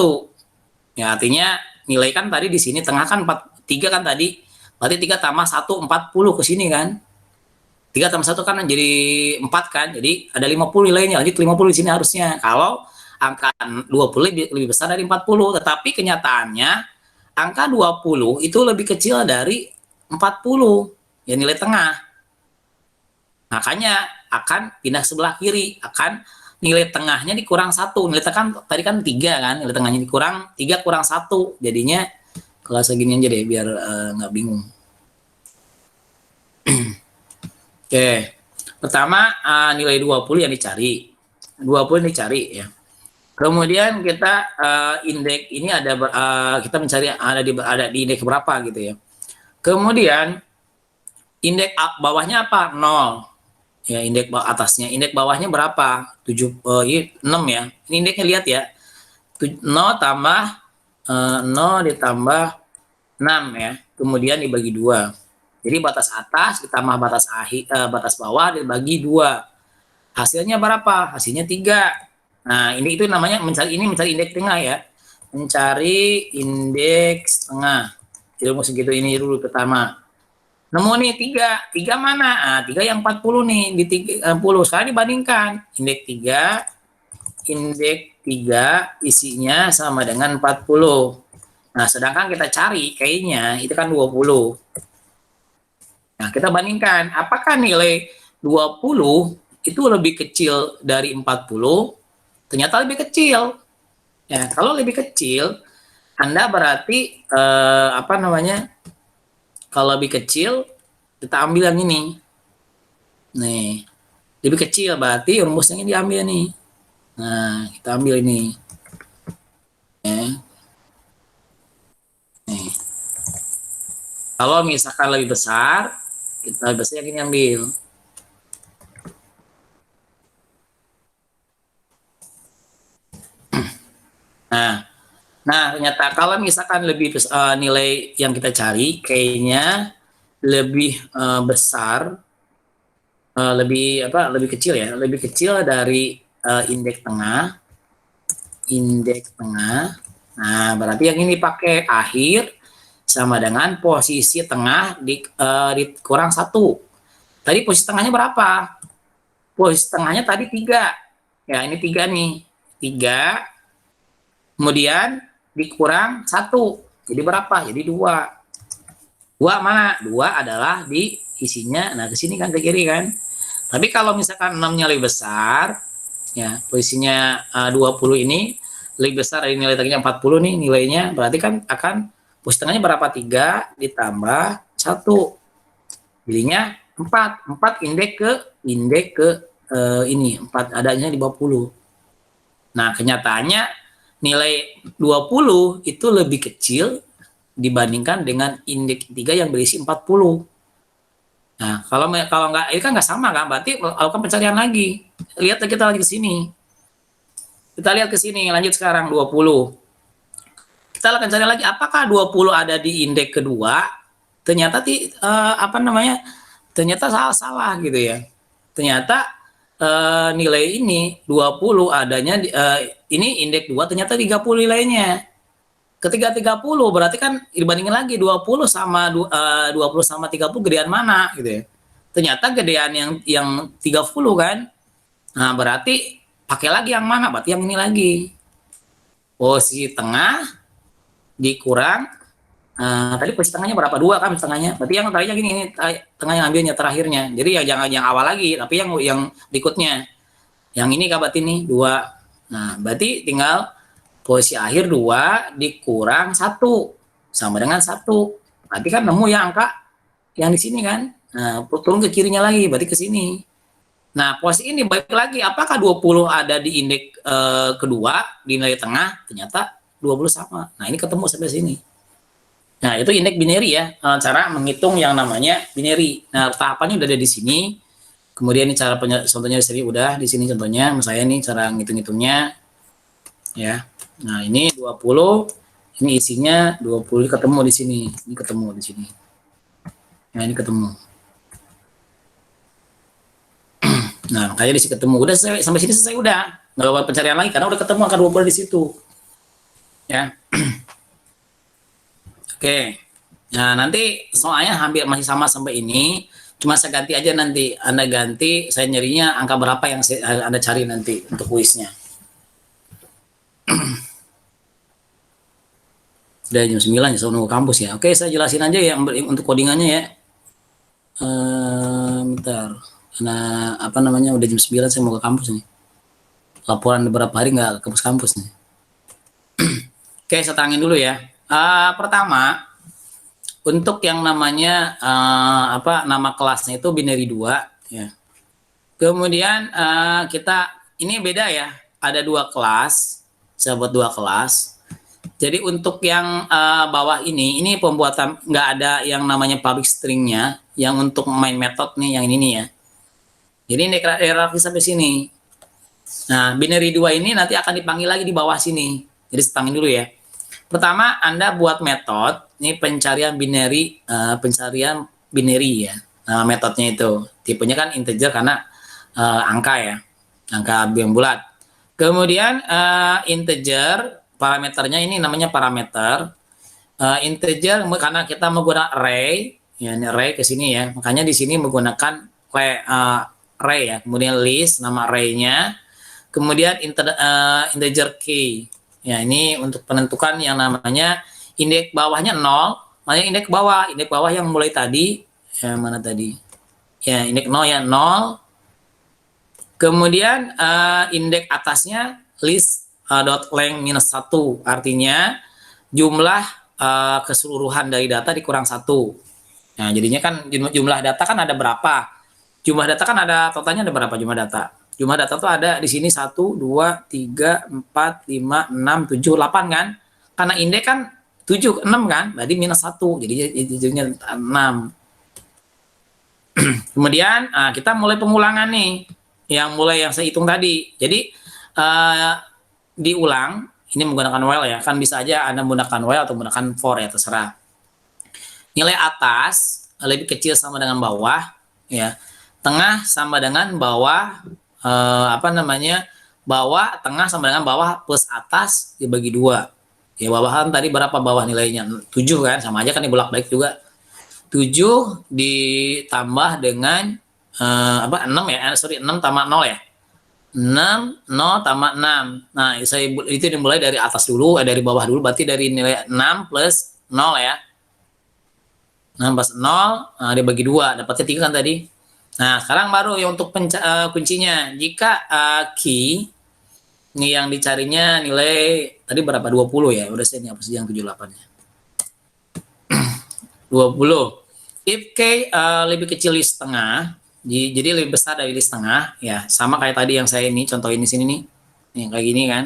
Ya, artinya nilai kan tadi di sini tengah kan 3 kan tadi. Berarti 3 tambah 1 40 ke sini kan. 3 tambah 1 kan jadi 4 kan. Jadi ada 50 nilainya. Lanjut 50 di sini harusnya. Kalau angka 20 lebih besar dari 40, tetapi kenyataannya angka 20 itu lebih kecil dari 40, ya nilai tengah. Makanya akan pindah sebelah kiri, akan nilai tengahnya dikurang 1. Nilai tengah tadi kan 3 kan, nilai tengahnya dikurang 3 kurang 1. Jadinya kalau segini aja deh biar nggak bingung. Oke. Pertama nilai 20 yang dicari. 20 yang dicari ya. Kemudian kita indeks ini ada kita mencari ada di indeks berapa gitu ya. Kemudian indeks bawahnya apa? 0. Ya, indeks atasnya. Indeks bawahnya berapa? 6 ya. Ini indeksnya lihat ya. 0 tambah 0 ditambah 6 ya. Kemudian dibagi 2. Jadi batas atas ditambah batas bawah dibagi 2. Hasilnya berapa? Hasilnya 3. Nah, ini itu namanya mencari indeks tengah ya. Mencari indeks tengah. Ilmu segitu ini dulu pertama. Nemu nih 3 mana? Nah, 3 yang 40 nih, di 30. Sekarang dibandingkan. Indeks 3 isinya sama dengan 40. Nah, sedangkan kita cari kayaknya itu kan 20. Nah, kita bandingkan. Apakah nilai 20 itu lebih kecil dari 40? Ternyata lebih kecil. Ya, kalau lebih kecil, Anda berarti kalau lebih kecil, kita ambil yang ini. Nih, lebih kecil berarti rumusnya ini diambil nih. Nah, kita ambil ini. Nih. Kalau misalkan lebih besar, kita biasanya ini ambil. Nah, ternyata kalau misalkan lebih nilai yang kita cari kayaknya lebih besar, lebih kecil ya, lebih kecil dari indeks tengah. Nah, berarti yang ini pakai akhir sama dengan posisi tengah dikurang 1. Tadi posisi tengahnya berapa? Posisi tengahnya tadi 3. Ya, ini 3 nih. 3. Kemudian dikurang 1. Jadi berapa? Jadi 2. 2 mana? 2 adalah di isinya. Nah, ke sini kan ke kiri kan. Tapi kalau misalkan 6-nya lebih besar, ya, posisinya 20 ini lebih besar dari nilai tadinya 40 nih nilainya, berarti kan akan posisi tengahnya berapa? 3 ditambah 1. Jadinya 4. 4 indeks ke ini. 4 adanya di bawah 10. Nah, kenyataannya nilai 20 itu lebih kecil dibandingkan dengan indeks 3 yang berisi 40. Nah, kalau nggak, ini kan nggak sama kan, berarti lakukan pencarian lagi. Lihat kita lagi ke sini. Kita lihat ke sini, lanjut sekarang 20. Kita akan cari lagi, apakah 20 ada di indeks kedua? Ternyata ternyata salah gitu ya. Ternyata nilai ini 20 adanya ini indeks 2 ternyata 30 nilainya. Ketika 30 berarti kan dibandingin lagi 20 sama 20 sama 30 gedean mana gitu ya. Ternyata gedean yang 30 kan. Nah, berarti pakai lagi yang mana? Berarti yang ini lagi. Posisi tengah dikurang tadi posisi tengahnya berapa? 2 kan tengahnya. Berarti yang tadinya gini, ini tengah yang ambilnya terakhirnya. Jadi ya jangan yang awal lagi, tapi yang berikutnya. Yang ini kan berarti nih 2. Nah, berarti tinggal posisi akhir 2 dikurang 1 sama dengan 1. Berarti kan nemu ya angka yang di sini kan. Nah, turun ke kirinya lagi, berarti ke sini. Nah, posisi ini balik lagi, apakah 20 ada di indeks kedua, di nilai tengah? Ternyata 20 sama. Nah, ini ketemu sampai sini. Nah, itu indeks binary ya, cara menghitung yang namanya binary. Nah, tahapannya udah ada di sini. Kemudian ini cara contohnya di sini udah di sini contohnya. Saya ini cara ngitung-ngitungnya ya. Nah, ini 20, ini isinya 20 ketemu di sini. Ini ketemu di sini. Nah, ini ketemu. Nah, makanya di sini ketemu. Udah sampai sini selesai udah. Nggak lupa pencarian lagi karena udah ketemu angka 20 di situ. Ya. Oke. Nah, nanti soalnya hampir masih sama sampai ini. Cuma saya ganti aja nanti. Anda ganti, saya nyarinya angka berapa yang Anda cari nanti untuk kuisnya. Udah jam 9 ya, saya nunggu kampus ya. Oke, saya jelasin aja ya untuk codingannya ya. Bentar. Nah, apa namanya, udah jam 9 saya mau ke kampus nih. Laporan beberapa hari nggak ke kampus nih. Oke, saya tangin dulu ya. Pertama, untuk yang namanya nama kelasnya itu binary 2 ya. Kemudian kita ini beda ya. Ada 2 kelas. Saya buat 2 kelas. Jadi untuk yang bawah ini pembuatan nggak ada yang namanya public stringnya. Yang untuk main method nih, yang ini nih ya. Jadi ini hierarki sampai sini. Nah, binary 2 ini nanti akan dipanggil lagi di bawah sini. Jadi setangin dulu ya. Pertama, Anda buat metode, ini pencarian binary ya. Nah, metodenya itu. Tipenya kan integer karena angka ya. Angka yang bulat. Kemudian integer, parameternya ini namanya parameter. Integer karena kita menggunakan array, ya ini array ke sini ya. Makanya di sini menggunakan array ya. Kemudian list nama array-nya. Kemudian integer key. Ya, ini untuk penentukan yang namanya indeks bawahnya 0, makanya indeks bawah yang mulai tadi, ya mana tadi? Ya, indeks 0 ya 0. Kemudian indeks atasnya list dot length minus 1, artinya jumlah keseluruhan dari data dikurang 1. Nah, jadinya kan jumlah data kan ada berapa? Jumlah data kan ada totalnya ada berapa jumlah data? Jumlah data tuh ada di sini 1, 2, 3, 4, 5, 6, 7, 8 kan? Karena indeks kan 7, 6 kan? Berarti minus 1. Jadi jadinya 6. Kemudian kita mulai pengulangan nih. Yang saya hitung tadi. Jadi diulang. Ini menggunakan while ya. Kan bisa aja Anda menggunakan while atau menggunakan for ya, terserah. Nilai atas lebih kecil sama dengan bawah. Ya. Tengah sama dengan bawah. Bawah, tengah sama dengan bawah plus atas dibagi 2. Ya, bawahan tadi berapa bawah nilainya? 7 kan? Sama aja kan dibolak-balik juga. 7 ditambah dengan 6 ya. 6 tambah 0 ya. 6, 0 tambah 6. Nah, itu dimulai dari atas dulu, dari bawah dulu. Berarti dari nilai 6 plus 0 ya. 6 plus 0 dibagi 2. Dapatnya 3 kan tadi. Nah, sekarang baru yang untuk kuncinya. Jika key ini yang dicarinya nilai tadi berapa? 20 ya. Udah saya ini apa sih yang 78-nya? 20. If k lebih kecil dari setengah, jadi lebih besar dari setengah, ya sama kayak tadi yang saya ini contohin di sini nih. Nih kayak gini kan.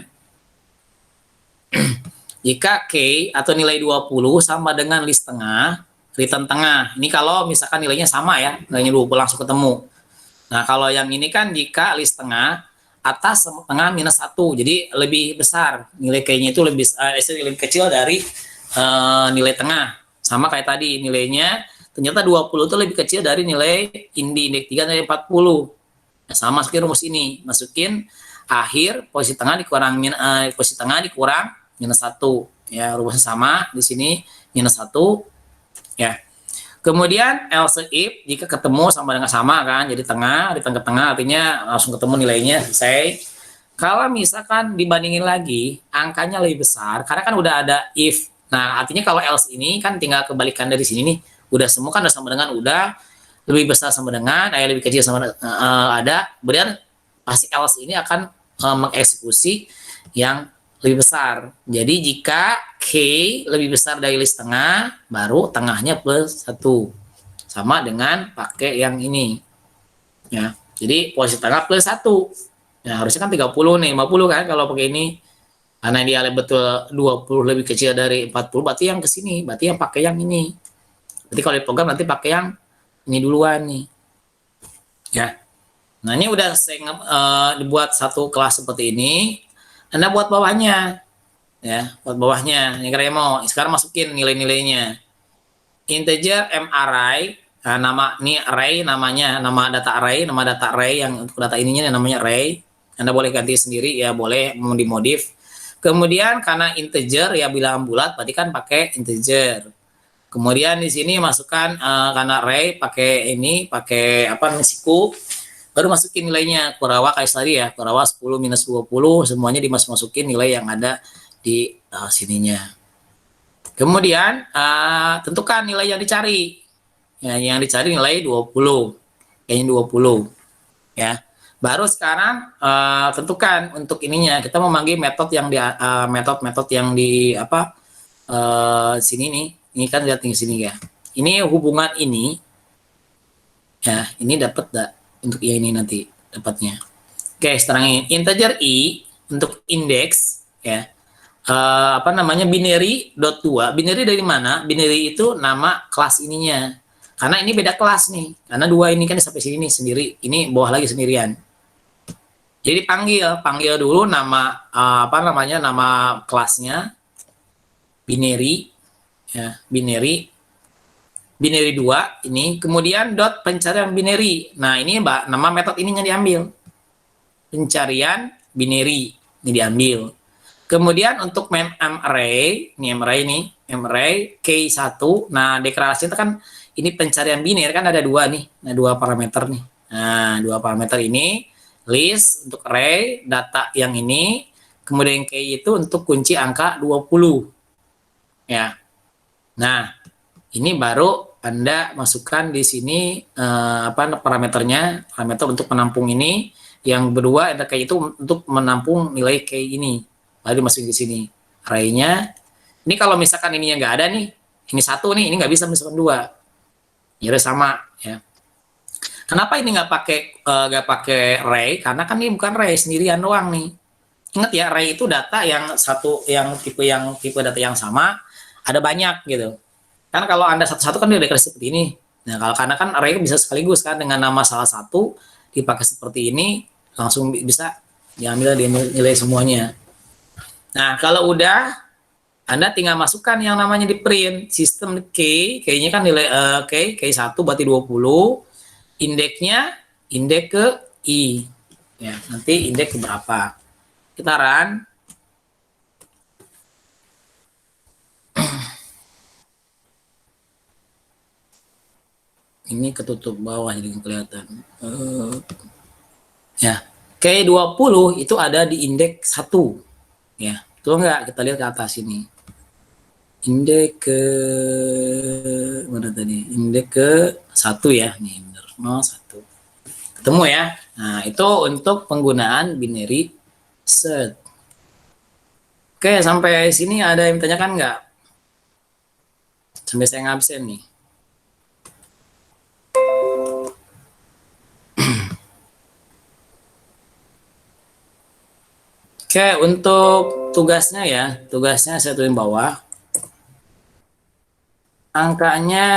Jika k atau nilai 20 sama dengan list tengah, return tengah. Ini kalau misalkan nilainya sama ya, nilainya 20 langsung ketemu. Nah, kalau yang ini kan jika list tengah, atas tengah minus 1. Jadi lebih besar. Nilai K-nya itu lebih kecil dari nilai tengah. Sama kayak tadi, nilainya ternyata 20 itu lebih kecil dari nilai indeks 3 dari 40. Nah, sama seperti rumus ini. Masukin akhir, posisi tengah dikurang minus 1. Ya, rumusnya sama di sini minus 1. Ya. Kemudian else if jika ketemu sama dengan sama kan, jadi di tengah artinya langsung ketemu nilainya, selesai. Kalau misalkan dibandingin lagi, angkanya lebih besar, karena kan udah ada if. Nah, artinya kalau else ini kan tinggal kebalikan dari sini nih, udah semua kan udah sama dengan udah, lebih besar sama dengan, lebih kecil sama ada, berarti pasti else ini akan mengeksekusi yang lebih besar. Jadi jika K lebih besar dari list tengah, baru tengahnya plus 1. Sama dengan pakai yang ini. Ya. Jadi posisi tengah plus 1. Ya, harusnya kan 30 nih, 50 kan kalau pakai ini. Karena dia betul 20 lebih kecil dari 40, berarti yang ke sini, berarti yang pakai yang ini. Berarti kalau di program nanti pakai yang ini duluan nih. Ya. Nah, ini udah saya dibuat satu kelas seperti ini. Anda buat bawahnya, ya, buat bawahnya. Ini kira mau. Sekarang masukin nilai-nilainya. Integer array, nama ini array namanya, nama data array yang untuk data ininya namanya array. Anda boleh ganti sendiri ya, boleh dimodif. Kemudian karena integer ya bilang bulat, berarti kan pakai integer. Kemudian di sini masukkan karena array pakai ini, pakai apa namanya siku, baru masukin nilainya. Kurawa kayak tadi ya, Kurawa 10 minus 20, semuanya dimasukin nilai yang ada di sininya. Kemudian tentukan nilai yang dicari. Ya, yang dicari nilai 20. Kayaknya 20 ya. Baru sekarang tentukan untuk ininya. Kita memanggil metode yang di metode-metode yang di apa sini nih. Ini kan lihat di sini ya. Ini hubungan ini ya, ini dapat enggak untuk yang ini nanti dapatnya. Oke, sekarang ini integer i untuk indeks ya. Apa namanya binary dot 2. Binary dari mana? Binary itu nama kelas ininya. Karena ini beda kelas nih. Karena 2 ini kan sampai sini nih sendiri. Ini bawah lagi sendirian. Jadi panggil dulu nama apa namanya nama kelasnya binary ya, binary 2 ini, kemudian dot pencarian binary. Nah, ini Mbak, nama metode ininya diambil. Pencarian binary ini diambil. Kemudian untuk array, ini array K1. Nah, deklarasi itu kan ini pencarian binary kan ada 2 nih. Nah, 2 parameter nih. Nah, 2 parameter ini list untuk array data yang ini, kemudian K itu untuk kunci angka 20. Ya. Nah, ini baru Anda masukkan di sini apa parameternya, parameter untuk menampung ini. Yang kedua ada kayak itu untuk menampung nilai K ini. Lalu dimasukin ke sini. Array-nya. Ini kalau misalkan ini yang nggak ada nih, ini 1 nih, ini nggak bisa misalkan 2. Ya udah sama ya. Kenapa ini nggak pakai array? Karena kan ini bukan array sendirian doang nih. Ingat ya, array itu data yang satu yang tipe data yang sama ada banyak gitu. Kan kalau Anda satu-satu kan dia deklarasi seperti ini. Nah, kalau karena kan array bisa sekaligus kan dengan nama salah satu dipakai seperti ini langsung bisa diambil nilai semuanya. Nah, kalau udah Anda tinggal masukkan yang namanya di print sistem K, kayaknya kan nilai K1 berarti 20, indeksnya indeks ke I. Ya, nanti indeks ke berapa? Kita run. Ini ketutup bawah jadi kelihatan. Ya, K20 itu ada di indeks 1. Ya, betul nggak? Kita lihat ke atas ini. Indeks ke mana tadi? Indeks ke 1 ya. Nih, benar. 01. Ketemu ya? Nah, itu untuk penggunaan binary search. Oke, sampai sini ada yang tanyakan nggak? Sampai saya ngabsen nih. Oke, untuk tugasnya ya, tugasnya saya tulis bawah. Angkanya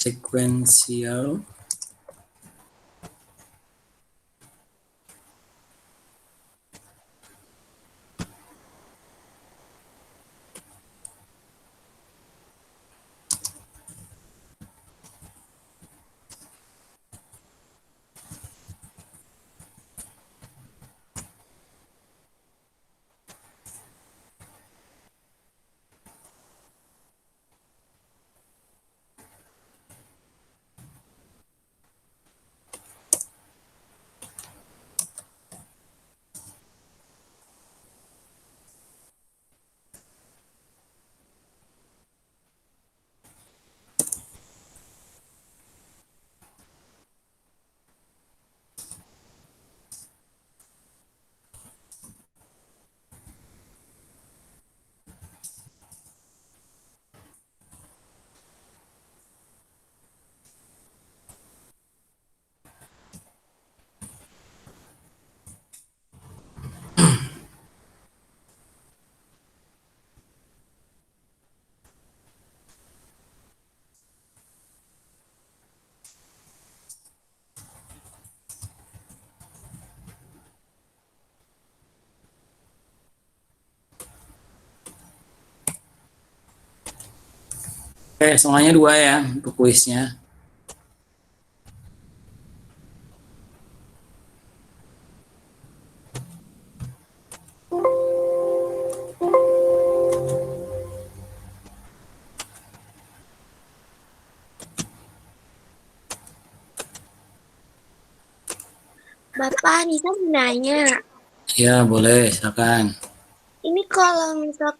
sekuensial. Oke, soalnya 2 ya untuk kuisnya. Bapak, Nisa mau nanya. Ya, boleh, silakan. Ini kalau misalkan